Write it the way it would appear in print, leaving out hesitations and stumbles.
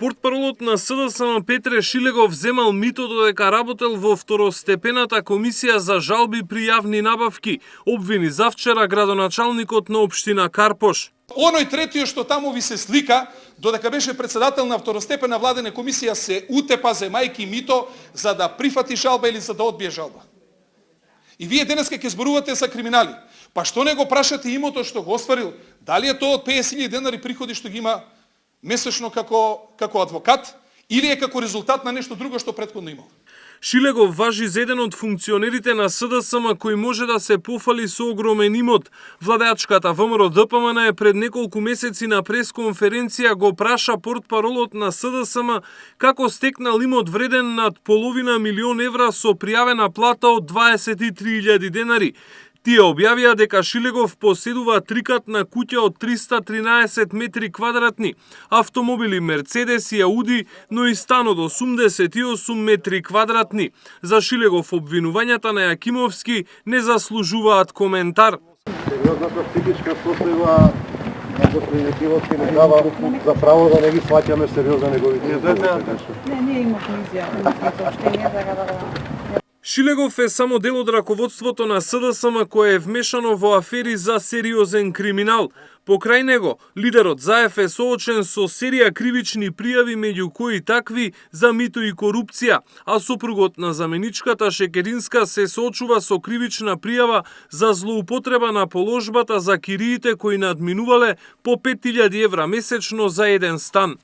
Портпаролот на СДСМ Петре Шилегов земал мито додека работел во второстепената комисија за жалби при јавни набавки, обвини завчера градоначалникот на општина Карпош. Оној третиот што таму ви се слика, додека беше председател на второстепена владена комисија, се утепа земајки мито за да прифати жалба или за да одбие жалба. И вие денеска ќе зборувате за криминали. Па што не го прашате имото што го остварил? Дали е тоа од 50.000 денари приходи што ги има месечно како адвокат, или е како резултат на нешто друго што претходно имал? Шилегов важи за еден од функционерите на СДСМ кој може да се пофали со огромен имот. Владеачката ВМРО-ДПМН е пред неколку месеци на пресконференција го праша портпаролот на СДСМ како стекнал имот вреден над половина милион евра со пријавена плата од 23.000 денари. Тие објавија дека Шилегов поседува трикатна куќа од 313 метри квадратни, автомобили Мерцедес и Ауди, но и стан од 88 метри квадратни. За Шилегов обвинувањата на Јакимовски не заслужуваат коментар. Сериозната психичка состојба на господин Јакимовски не дава за право да не ги сваќаме сериозно неговите изјави. Не имавме изјави, сооштенија дека да. Шилегов е само дел од раководството на СДСМ кое е вмешано во афери за сериозен криминал. Покрај него, лидерот Заев е соочен со серија кривични пријави, меѓу кои такви за мито и корупција, а сопругот на заменичката Шекеринска се соочува со кривична пријава за злоупотреба на положбата за кириите кои надминувале по 5.000 евра месечно за еден стан.